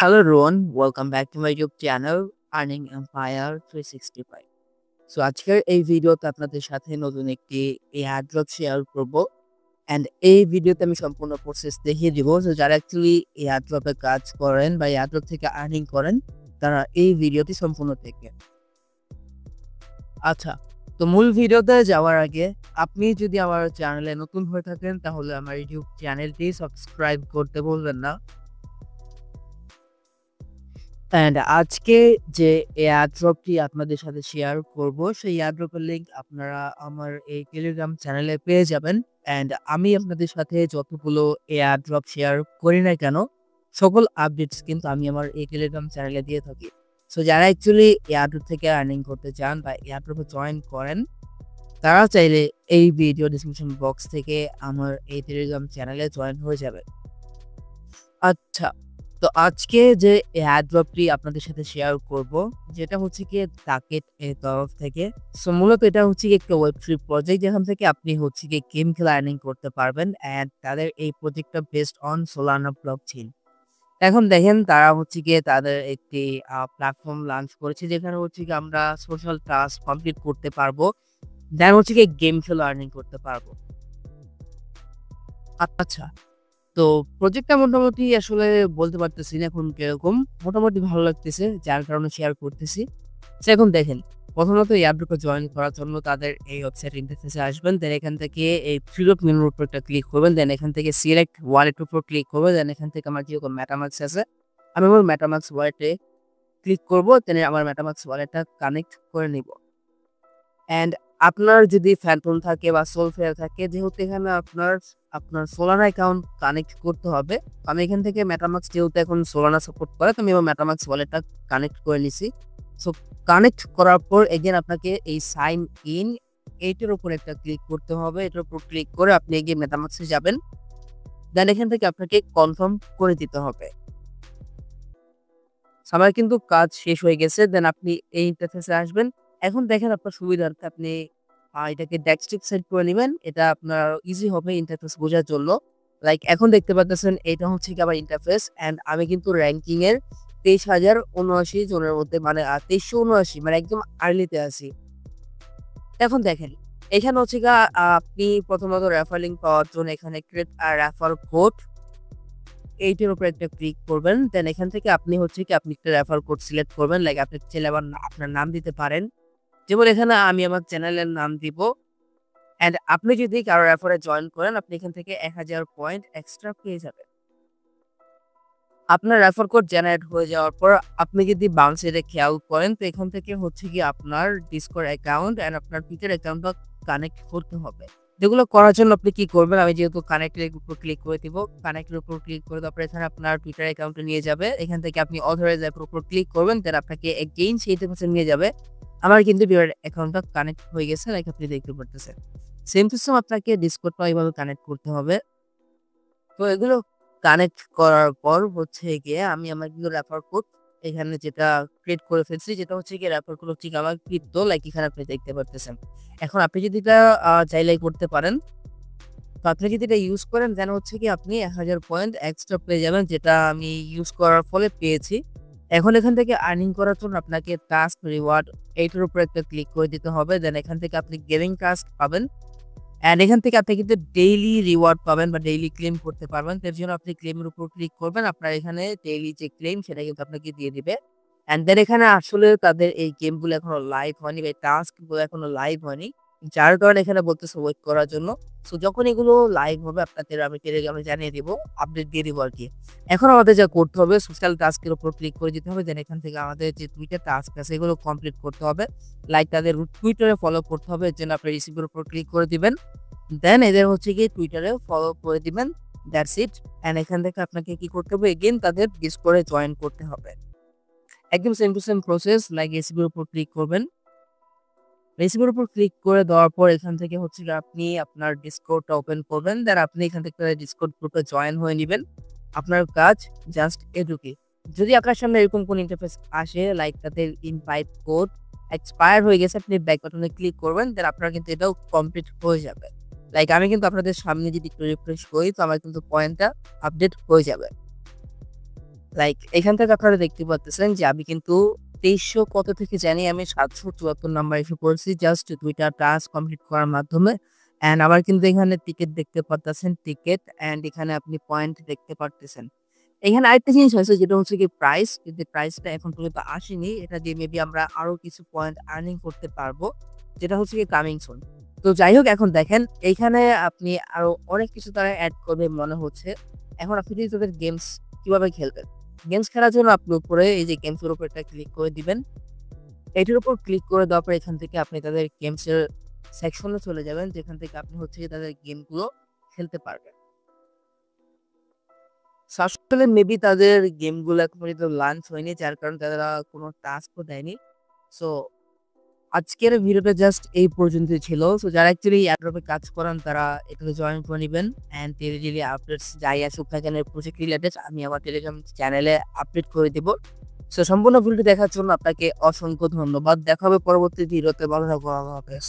Hello everyone, welcome back to my YouTube channel Earning Empire 365. So আজকের এই ভিডিওতে আপনাদের সাথে নতুন একটি এয়ারড্রপ শেয়ার করব এন্ড এই ভিডিওতে আমি সম্পূর্ণ প্রসেস দেখিয়ে দিব যে যারা অ্যাকচুয়ালি এয়ারড্রপে কাজ করেন বা এয়ারড্রপ থেকে আর্নিং করেন তারা এই ভিডিওটি সম্পূর্ণ দেখবেন। আচ্ছা, তো মূল ভিডিওতে যাওয়ার আগে আপনি যদি আমার চ্যানেলে নতুন হয়ে থাকেন তাহলে আমার ইউটিউব চ্যানেলটি সাবস্ক্রাইব করতে ভুলবেন না। অ্যান্ড আজকে যে এয়ারড্রপটি আপনাদের সাথে শেয়ার করব সেই এয়ারড্রপের লিঙ্ক আপনারা আমার এই টেলিগ্রাম চ্যানেলে পেয়ে যাবেন। অ্যান্ড আমি আপনাদের সাথে যতগুলো এয়ারড্রপ শেয়ার করি না কেন সকল আপডেটস কিন্তু আমি আমার এই টেলিগ্রাম চ্যানেলে দিয়ে থাকি। সো যারা অ্যাকচুয়ালি এয়ারড্রপ থেকে আর্নিং করতে চান বা এয়ারড্রপে জয়েন করেন তারা চাইলে এই ভিডিও ডিসক্রিপশন বক্স থেকে আমার এই টেলিগ্রাম চ্যানেলে জয়েন হয়ে যাবে। আচ্ছা, তো আজকে যে এয়ারড্রপটি আপনাদের সাথে শেয়ার করব যেটা হচ্ছে গিয়ে টাকেট এর তরফ থেকে। সো মূলত এটা হচ্ছে গিয়ে একটা ওয়েব থ্রি প্রজেক্ট যেখান থেকে আপনি হচ্ছে গিয়ে গেম খেলা আর্নিং করতে পারবেন। অ্যান্ড তাদের এই প্রজেক্টটা বেসড অন সোলানা ব্লকচেইন। এখন দেখেন তারা হচ্ছে গিয়ে তাদের একটি প্ল্যাটফর্ম লঞ্চ করেছে যেখানে হচ্ছে গিয়ে আমরা সোশ্যাল টাস্ক কমপ্লিট করতে পারবো, দেন হচ্ছে গিয়ে গেম খেলা আর্নিং করতে পারবো। আচ্ছা, তো প্রজেক্টটা মোটামুটি আসলে বলতে পারতেছি না এখন কিরকম। মোটামুটি ভালো লাগতেছে যার কারণে শেয়ার করতেছি। তো এখন দেখেন, প্রথমত এয়ারড্রপে জয়েন করার জন্য তাদের এই ওয়েবসাইট ইন্টারফেসে আসবেন। দেন এখান থেকে এই থ্রি ডট মেনুর উপর একটা ক্লিক করবেন। দেন এখান থেকে সিলেক্ট ওয়ালেটের উপর ক্লিক করবেন। দেন এখান থেকে আমার যেরকম মেটামাক্স আছে আমি আমার মেটামাক্স ওয়ালেটে ক্লিক করব। দেন আমার মেটামাক্স ওয়ালেটটা কানেক্ট করে নিব। অ্যান্ড আপনার যদি ফ্যান্টম থাকে বা সোলফেয়ার থাকে, যেহেতু এখানে আপনার সোলানা অ্যাকাউন্ট কানেক্ট করতে হবে। আমি এখান থেকে মেটামাক্স যেহেতু এখন সোলানা সাপোর্ট করে তো আমি আমার মেটামাক্স ওয়ালেটটা কানেক্ট করে নিছি। সো কানেক্ট করার পর এগেন আপনাকে এই সাইন ইন এইটার উপর একটা ক্লিক করতে হবে। এটার উপর ক্লিক করে আপনি এগিয়ে মেটামাক্সে যাবেন। দেন এখান থেকে আপনাকে কনফার্ম করে দিতে হবে। আমার কিন্তু কাজ শেষ হয়ে গেছে। দেন আপনি এই ইন্টারফেসে আসবেন। এখন দেখেন আপনার সুবিধার্থে আপনি এটাকে ডেস্কটপ সেট করে নিবেন। এটা আপনার ইজি হবে ইন্টারফেস বোঝার জন্য। লাইক এখন দেখতে পাচ্ছেন এটা হচ্ছে কি আমার ইন্টারফেস। অ্যান্ড আমি কিন্তু র‍্যাংকিং এর ২৩,০৭৯ জনের মধ্যে মানে ২৩৭৯ মানে একদম আর্লিতে আছি। এখন দেখেন এখানে হচ্ছে গিয়ে আপনি প্রথমত রেফার লিংক পাওয়ার জন্য এখানে ক্রিয়েট রেফার কোড এইটার উপর একটা ক্লিক করবেন। দেন এখান থেকে আপনি হচ্ছে কি আপনি একটা রেফার কোড সিলেক্ট করবেন। লাইক আপনি চাইলে আবার আপনার নাম দিতে পারেন। যেমন এখানে আমি আমার চ্যানেলের নাম দিব। অ্যান্ড আপনি যদি কারো রেফারে জয়েন করেন আপনি এখান থেকে ১,০০০ পয়েন্ট এক্সট্রা পেয়ে যাবেন। আপনার রেফার কোড জেনারেট হয়ে যাওয়ার পর আপনি যদি বাম সাইডে খেয়াল করেন তো এখান থেকে হচ্ছে কি আপনার ডিসকর্ড অ্যাকাউন্ট অ্যান্ড আপনার টুইটার অ্যাকাউন্টটা কানেক্ট করতে হবে। যেগুলো করার জন্য আপনি কি করবেন, আমি যেহেতু কানেক্টের উপর ক্লিক করে দিব, কানেক্টের উপর ক্লিক করে তারপর এখানে আপনার টুইটার অ্যাকাউন্টে নিয়ে যাবে। এখান থেকে আপনি অথরাইজ অ্যাপের উপর ক্লিক করবেন, দেন আপনাকে এগেইন সেই ইন্টারফেসে নিয়ে যাবে। আমার কিন্তু টুইটার অ্যাকাউন্টটা কানেক্ট হয়ে গেছে, লাইক আপনি দেখতে পারতেছেন। সেম টু সেম আপনাকে ডিসকর্ডটাও এইভাবে কানেক্ট করতে হবে। তো এগুলো কানেক্ট করার পর হচ্ছে গিয়ে আমি আমার কিন্তু রেফার কোড এখানে যেটা ক্রিয়েট করে ফেলছি, যেটা হচ্ছে গিয়ে রেফার কোড ঠিক আমার কৃত, লাইক এখানে আপনি দেখতে পারতেছেন। এখন আপনি যদি এটা চাইলেই করতে পারেন। তো আপনি যদি এটা ইউজ করেন দেন হচ্ছে কি আপনি ১,০০০ পয়েন্ট এক্সট্রা পেয়ে যাবেন, যেটা আমি ইউজ করার ফলে পেয়েছি। এখন এখান থেকে আর্নিং করার জন্য আপনাকে টাস্ক রিওয়ার্ড এইটার উপর একটা ক্লিক করে দিতে হবে। দেন এখান থেকে আপনি গেমিং টাস্ক পাবেন। অ্যান্ড এখান থেকে আপনি কিন্তু ডেইলি রিওয়ার্ড পাবেন বা ডেইলি ক্লেম করতে পারবেন। তার জন্য আপনি ক্লেমের উপর ক্লিক করবেন। আপনার এখানে ডেইলি যে ক্লেম সেটা কিন্তু আপনাকে দিয়ে দিবে। অ্যান্ড দেন এখানে আসলে তাদের এই গেমগুলো এখনো লাইভ হয়নি বা টাস্কগুলো এখনো লাইভ হয়নি। যার কারণে এখানে বলতেছে ওয়েট করার জন্য। সো যখন এগুলো লাইভ হবে আপনাদের আমি টেলিগ্রামে জানিয়ে দিব, আপডেট দিয়ে দিব আরকি। এখন আমাদের যা করতে হবে সোশ্যাল টাস্কের উপর ক্লিক করে দিতে হবে। দেন এখান থেকে আমাদের যে টুইটার টাস্ক আছে এগুলো কমপ্লিট করতে হবে। লাইক তাদের টুইটারে ফলো করতে হবে। এর জন্য আপনি রিসিভের উপর ক্লিক করে দিবেন। দেন এদের হচ্ছে গিয়ে টুইটারে ফলো করে দিবেন। That's it. অ্যান্ড এখান থেকে আপনাকে কি করতে হবে, এগেইন তাদের ডিসকর্ডে জয়েন করতে হবে। একদম same to same process. Like রেসিপির উপর ক্লিক করবেন। রেসিপির উপর ক্লিক করে দেওয়ার পর এখান থেকে হচ্ছে গিয়ে আপনি আপনার ডিসকর্ডটা ওপেন করবেন। দেন আপনি এখান থেকে ডিসকর্ড গ্রুপে জয়েন হয়ে নিবেন। আপনার কাজ জাস্ট এটুকুই। যদি আপনার সামনে এরকম কোন ইন্টারফেস আসে লাইক তাদের ইনভাইট কোড এক্সপায়ার হয়ে গেছে, আপনি ব্যাক বাটনে ক্লিক করবেন। দেন আপনার কিন্তু এটাও কমপ্লিট হয়ে যাবে। লাইক আমি কিন্তু আপনাদের সামনে যদি একটু রিফ্রেশ করি তো আমার কিন্তু পয়েন্টটা আপডেট হয়ে যাবে। লাইক এখান থেকে আপনারা দেখতে পাচ্তেছেন যে আমি কিন্তু 2300 কত থেকে জানি আমি 774 নাম্বার এসে পড়েছি জাস্ট 2টা টাস্ক কমপ্লিট করার মাধ্যমে। অ্যান্ড আবার কিন্তু এখানে টিকেট দেখতে পারতেছেন, টিকেট অ্যান্ড এখানে আপনি পয়েন্ট দেখতে পারতেছেন। এখানে আরেকটা জিনিস হয়েছে যেটা হচ্ছে কি প্রাইস, কিন্তু প্রাইসটা এখন পর্যন্ত আসেনি। এটা দিয়ে মেবি আমরা আরো কিছু পয়েন্ট আর্নিং করতে পারবো, যেটা হচ্ছে কি কামিং সুন। তো যাই হোক এখন দেখেন এইখানে আপনি আরো অনেক কিছু তারা এড করবে মনে হচ্ছে। এখন আপনি যদি তাদের গেমস কিভাবে খেলবেন? গেমস খেলার জন্য আপনি উপরে এই যে গেমস এর উপর একটা ক্লিক করে দিবেন। এটির উপর ক্লিক করে দেওয়ার পর এখান থেকে আপনি তাদের গেমস এর সেকশনে চলে যাবেন, যেখান থেকে আপনি হচ্ছে গিয়ে তাদের গেমগুলো খেলতে পারবেন। সো আসলে মেবি তাদের গেমগুলো এখন পর্যন্ত লঞ্চ হয়নি, যার কারণে তারা কোনো টাস্কও দেয়নি। সো আজকের ভিডিওটা জাস্ট এই পর্যন্তই ছিল। সো যারা অ্যাকচুয়ালি এয়ারড্রপে কাজ করেন তারা এটাতে জয়েন করে নিবেন। অ্যান্ড ডেইলি আপডেটস যাই আসুক না কেন প্রজেক্ট রিলেটেড আমি আমার টেলিগ্রাম চ্যানেলে আপডেট করে দেব। সো সম্পূর্ণ ভিডিওটি দেখার জন্য আপনাকে অসংখ্য ধন্যবাদ। দেখা হবে পরবর্তী ভিডিওতে। ভালো থাকবেন। আল্লাহ হাফেজ।